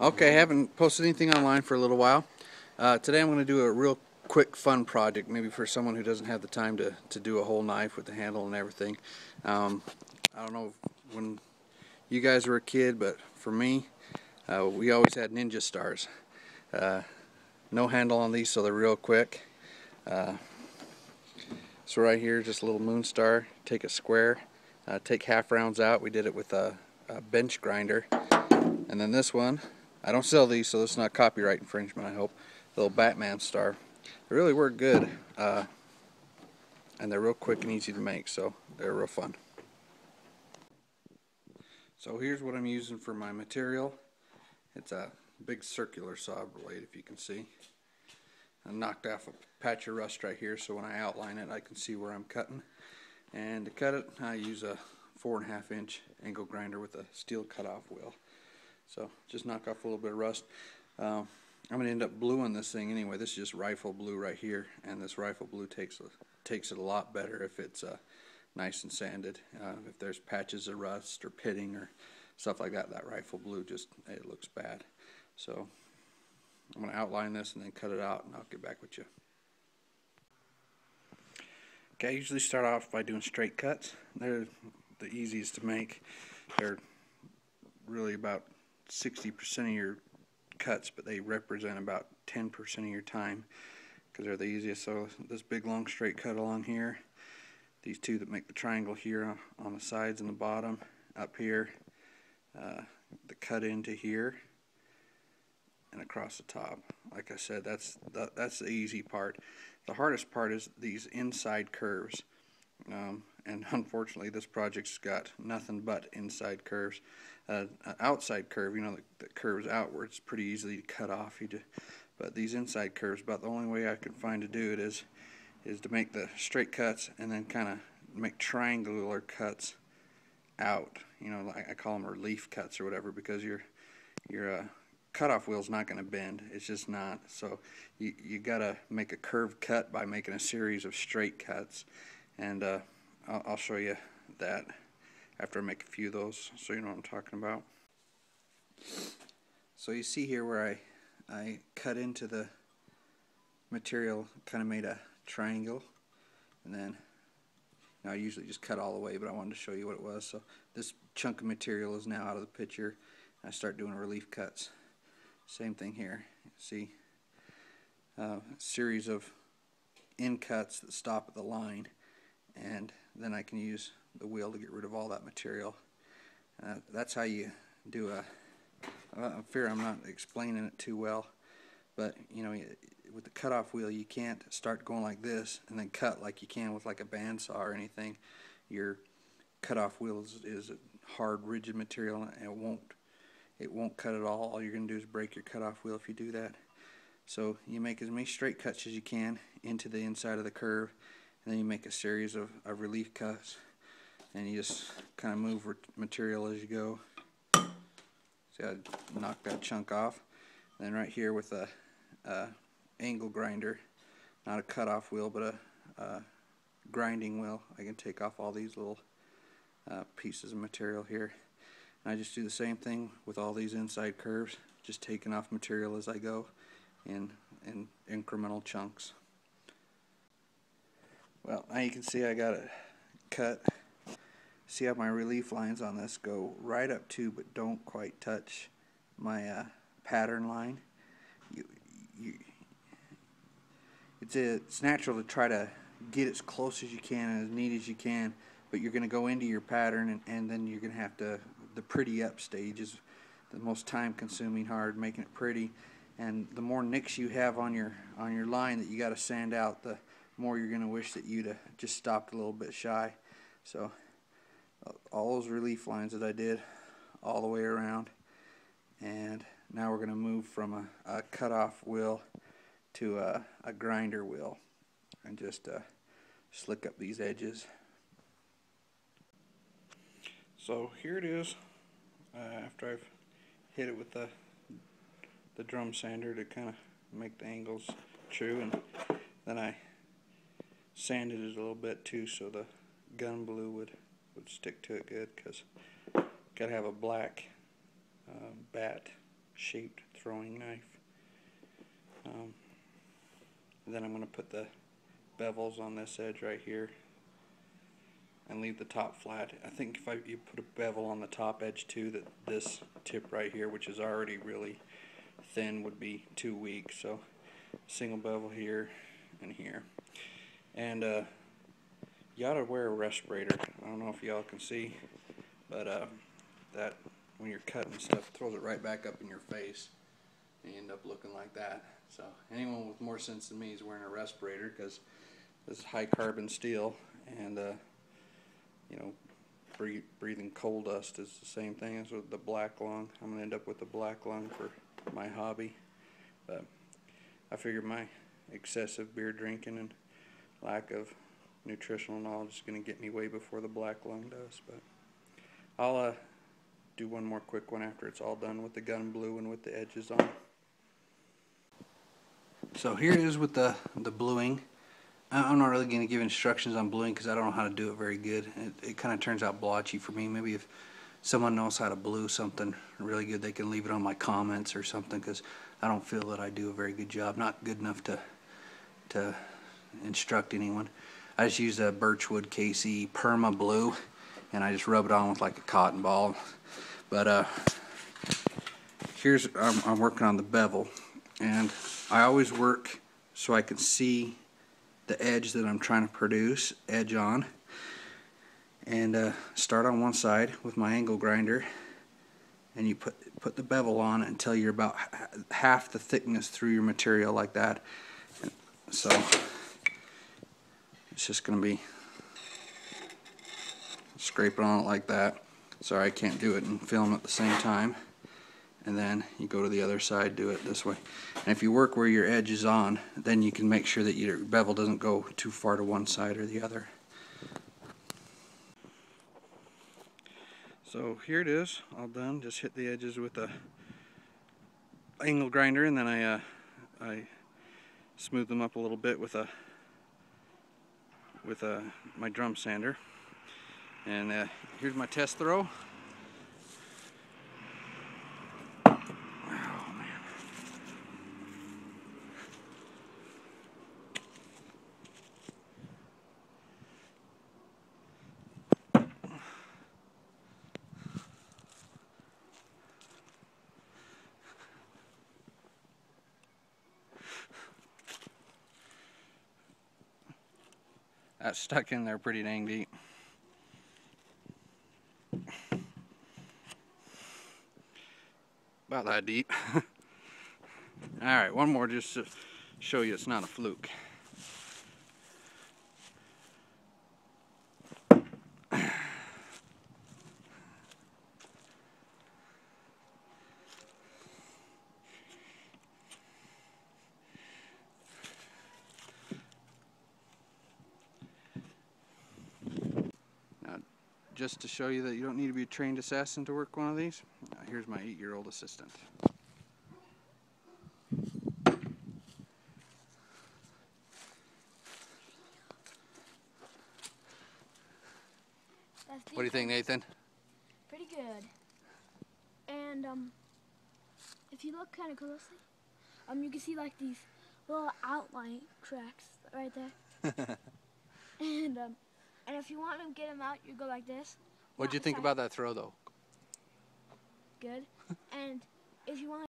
Okay, I haven't posted anything online for a little while. Today I'm going to do a real quick fun project, maybe for someone who doesn't have the time to do a whole knife with the handle and everything. I don't know when you guys were a kid, but for me, we always had ninja stars. No handle on these, so they're real quick. So right here, just a little moon star. Take a square, take half rounds out. We did it with a bench grinder. And then this one, I don't sell these, so this is not copyright infringement, I hope. The little Batman star. They really work good, and they're real quick and easy to make, so they're real fun. So here's what I'm using for my material. It's a big circular saw blade, if you can see. I knocked off a patch of rust right here, so when I outline it, I can see where I'm cutting. And to cut it, I use a 4.5 inch angle grinder with a steel cutoff wheel. So just knock off a little bit of rust. I'm going to end up bluing this thing anyway. This is just rifle blue right here, and this rifle blue takes it a lot better if it's nice and sanded. If there's patches of rust or pitting or stuff like that, that rifle blue it looks bad. So I'm going to outline this and then cut it out, and I'll get back with you. Okay, I usually start off by doing straight cuts. They're the easiest to make. They're really about 60% of your cuts, but they represent about 10% of your time because they're the easiest. So this big long straight cut along here, these two that make the triangle here on the sides and the bottom, up here, the cut into here, and across the top. Like I said, that's the easy part. The hardest part is these inside curves. And unfortunately this project's got nothing but inside curves. An outside curve, you know, that curves outwards, pretty easily to cut off. But these inside curves, about the only way I can find to do it is to make the straight cuts and then kind of make triangular cuts out. You know, I call them relief cuts or whatever, because your cutoff wheel's not going to bend. It's just not. So you got to make a curved cut by making a series of straight cuts. And I'll show you that after I make a few of those, so you know what I'm talking about. So you see here where I cut into the material, kind of made a triangle, and then I usually just cut all the way, but I wanted to show you what it was. So this chunk of material is now out of the picture. I start doing relief cuts. Same thing here. See, a series of in cuts that stop at the line, and then I can use the wheel to get rid of all that material. That's how you do I fear I'm not explaining it too well, but you know, with the cutoff wheel you can't start going like this and then cut like you can with like a bandsaw or anything. Your cutoff wheel is a hard, rigid material, and it won't cut at all. All you're going to do is break your cutoff wheel if you do that. So you make as many straight cuts as you can into the inside of the curve, and then you make a series of relief cuts, and you just kind of move material as you go. See, I knocked that chunk off. And then right here with a angle grinder, not a cutoff wheel, but a grinding wheel, I can take off all these little pieces of material here. And I just do the same thing with all these inside curves, just taking off material as I go in incremental chunks. Well, now you can see I got it cut. See how my relief lines on this go right up to, but don't quite touch my pattern line. It's natural to try to get as close as you can and as neat as you can, but you're going to go into your pattern, and then you're going to have to, the pretty up stage is the most time consuming, hard, making it pretty. And the more nicks you have on your line that you got to sand out, the more you're going to wish that you'd just stopped a little bit shy. So all those relief lines that I did all the way around, and now we're going to move from a cutoff wheel to a grinder wheel, and just slick up these edges. So here it is, after I've hit it with the drum sander to kind of make the angles true, and then I sanded it a little bit too, so the gun blue would stick to it good, because got to have a black bat shaped throwing knife. Then I'm going to put the bevels on this edge right here and leave the top flat. I think if you put a bevel on the top edge too, that this tip right here, which is already really thin, would be too weak. So single bevel here and here. And you ought to wear a respirator. I don't know if y'all can see, but that when you're cutting stuff, throws it right back up in your face, and you end up looking like that. So anyone with more sense than me is wearing a respirator, because this is high carbon steel, and you know, breathing coal dust is the same thing as with the black lung. I'm gonna end up with the black lung for my hobby, but I figure my excessive beer drinking and lack of nutritional knowledge is going to get me way before the black lung does. But I'll do one more quick one after it's all done with the gun blue and with the edges on. So here it is with the bluing. I'm not really going to give instructions on bluing because I don't know how to do it very good. It kind of turns out blotchy for me. Maybe if someone knows how to blue something really good, they can leave it on my comments or something, because I don't feel that I do a very good job. Not good enough to instruct anyone. I just use a Birchwood KC Perma Blue, and I just rub it on with like a cotton ball. But here's I'm working on the bevel, and I always work so I can see the edge that I'm trying to produce, edge on, and start on one side with my angle grinder, and you put the bevel on until you're about half the thickness through your material, like that. And so it's just going to be scraping on it like that. Sorry, I can't do it and film at the same time. And then you go to the other side, do it this way. And if you work where your edge is on, then you can make sure that your bevel doesn't go too far to one side or the other. So here it is, all done. Just hit the edges with a angle grinder, and then I smooth them up a little bit with my drum sander. And here's my test throw. That's stuck in there pretty dang deep. About that deep. Alright, one more just to show you it's not a fluke. Just to show you that you don't need to be a trained assassin to work one of these, here's my 8-year-old assistant. What do you think, Nathan? Pretty good. And if you look kind of closely, you can see like these little outline cracks right there. And if you want to get them out, you go like this. What'd you think about that throw, though? Good. And if you want